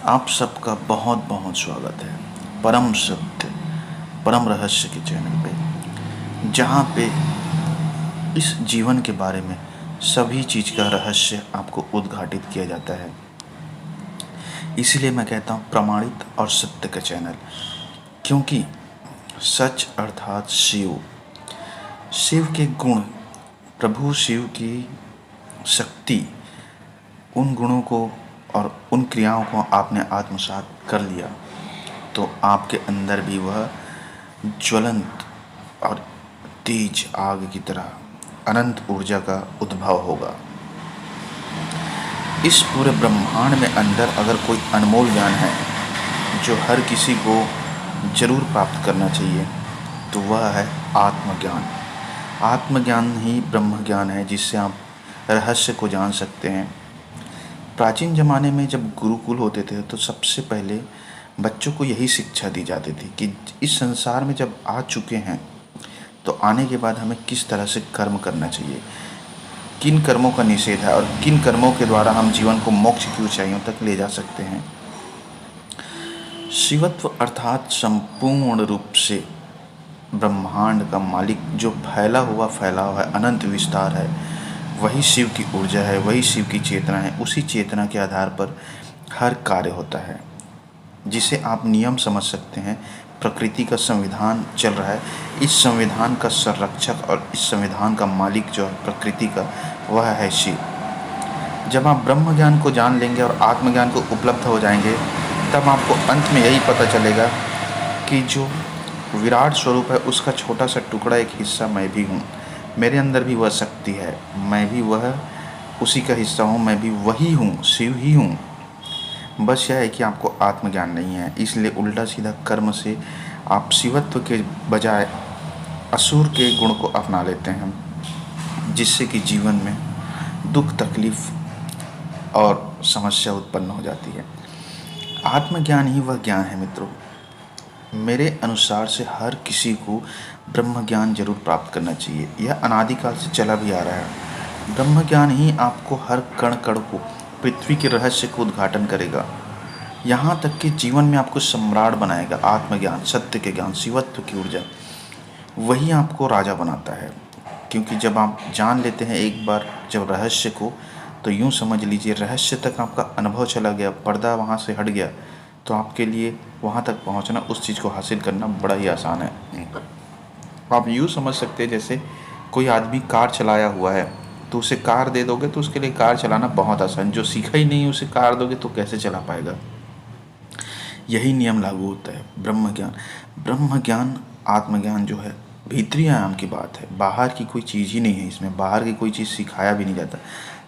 आप सबका बहुत बहुत स्वागत है परम सत्य परम रहस्य के चैनल पे, जहाँ पे इस जीवन के बारे में सभी चीज़ का रहस्य आपको उद्घाटित किया जाता है। इसीलिए मैं कहता हूँ प्रमाणित और सत्य का चैनल, क्योंकि सच अर्थात शिव, शिव के गुण, प्रभु शिव की शक्ति, उन गुणों को और उन क्रियाओं को आपने आत्मसात कर लिया तो आपके अंदर भी वह ज्वलंत और तेज आग की तरह अनंत ऊर्जा का उद्भव होगा। इस पूरे ब्रह्मांड में अंदर अगर कोई अनमोल ज्ञान है जो हर किसी को जरूर प्राप्त करना चाहिए तो वह है आत्मज्ञान। आत्मज्ञान ही ब्रह्म ज्ञान है जिससे आप रहस्य को जान सकते हैं। प्राचीन ज़माने में जब गुरुकुल होते थे तो सबसे पहले बच्चों को यही शिक्षा दी जाती थी कि इस संसार में जब आ चुके हैं तो आने के बाद हमें किस तरह से कर्म करना चाहिए, किन कर्मों का निषेध है और किन कर्मों के द्वारा हम जीवन को मोक्ष की ऊंचाइयों तक ले जा सकते हैं। शिवत्व अर्थात संपूर्ण रूप से ब्रह्मांड का मालिक जो फैला हुआ है, अनंत विस्तार है, वही शिव की ऊर्जा है, वही शिव की चेतना है। उसी चेतना के आधार पर हर कार्य होता है, जिसे आप नियम समझ सकते हैं। प्रकृति का संविधान चल रहा है, इस संविधान का संरक्षक और इस संविधान का मालिक जो है प्रकृति का, वह है शिव। जब आप ब्रह्म ज्ञान को जान लेंगे और आत्मज्ञान को उपलब्ध हो जाएंगे, तब आपको अंत में यही पता चलेगा कि जो विराट स्वरूप है उसका छोटा सा टुकड़ा, एक हिस्सा मैं भी हूँ। मेरे अंदर भी वह शक्ति है, मैं भी वह उसी का हिस्सा हूँ, मैं भी वही हूँ, शिव ही हूँ। बस यह है कि आपको आत्मज्ञान नहीं है, इसलिए उल्टा सीधा कर्म से आप शिवत्व के बजाय असुर के गुण को अपना लेते हैं, जिससे कि जीवन में दुख, तकलीफ और समस्या उत्पन्न हो जाती है। आत्मज्ञान ही वह ज्ञान है मित्रों। मेरे अनुसार से हर किसी को ब्रह्म ज्ञान जरूर प्राप्त करना चाहिए। यह अनादिकाल से चला भी आ रहा है। ब्रह्म ज्ञान ही आपको हर कण कण को, पृथ्वी के रहस्य को उद्घाटन करेगा, यहाँ तक कि जीवन में आपको सम्राट बनाएगा। आत्मज्ञान, सत्य के ज्ञान, शिवत्व की ऊर्जा, वही आपको राजा बनाता है। क्योंकि जब आप जान लेते हैं एक बार जब रहस्य को, तो यूँ समझ लीजिए रहस्य तक आपका अनुभव चला गया, पर्दा वहाँ से हट गया, तो आपके लिए वहाँ तक पहुँचना, उस चीज़ को हासिल करना बड़ा ही आसान है। आप यूँ समझ सकते हैं जैसे कोई आदमी कार चलाया हुआ है, तो उसे कार दे दोगे तो उसके लिए कार चलाना बहुत आसान। जो सीखा ही नहीं उसे कार दोगे तो कैसे चला पाएगा। यही नियम लागू होता है ब्रह्म ज्ञान। ब्रह्म ज्ञान, आत्मज्ञान जो है भीतरी आयाम की बात है, बाहर की कोई चीज़ ही नहीं है इसमें, बाहर की कोई चीज़ सिखाया भी नहीं जाता।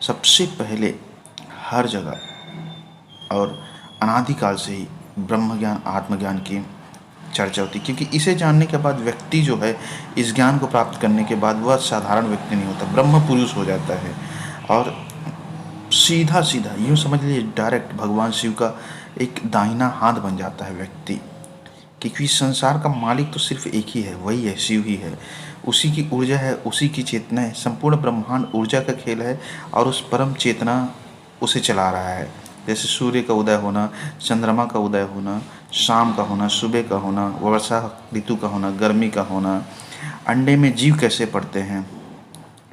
सबसे पहले हर जगह और अनादिकाल से ही ब्रह्म ज्ञान, आत्मज्ञान की चर्चा होती है, क्योंकि इसे जानने के बाद व्यक्ति जो है, इस ज्ञान को प्राप्त करने के बाद वह साधारण व्यक्ति नहीं होता, ब्रह्म पुरुष हो जाता है। और सीधा सीधा यूँ समझ लीजिए डायरेक्ट भगवान शिव का एक दाहिना हाथ बन जाता है व्यक्ति, क्योंकि संसार का मालिक तो सिर्फ एक ही है, वही है, शिव ही है। उसी की ऊर्जा है, उसी की चेतना है, संपूर्ण ब्रह्मांड ऊर्जा का खेल है और उस परम चेतना उसे चला रहा है। जैसे सूर्य का उदय होना, चंद्रमा का उदय होना, शाम का होना, सुबह का होना, वर्षा ऋतु का होना, गर्मी का होना, अंडे में जीव कैसे पड़ते हैं,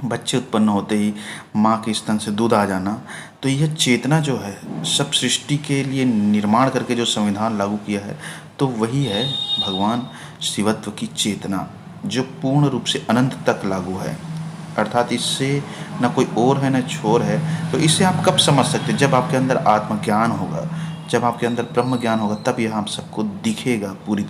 बच्चे उत्पन्न होते ही माँ के स्तन से दूध आ जाना, तो यह चेतना जो है सब सृष्टि के लिए निर्माण करके जो संविधान लागू किया है, तो वही है भगवान शिवत्व की चेतना, जो पूर्ण रूप से अनंत तक लागू है। अर्थात इससे न कोई और है न छोर है। तो इसे आप कब समझ सकते हैं? जब आपके अंदर आत्मज्ञान होगा, जब आपके अंदर ब्रह्म ज्ञान होगा, तब यह आप सबको दिखेगा पूरी तरह।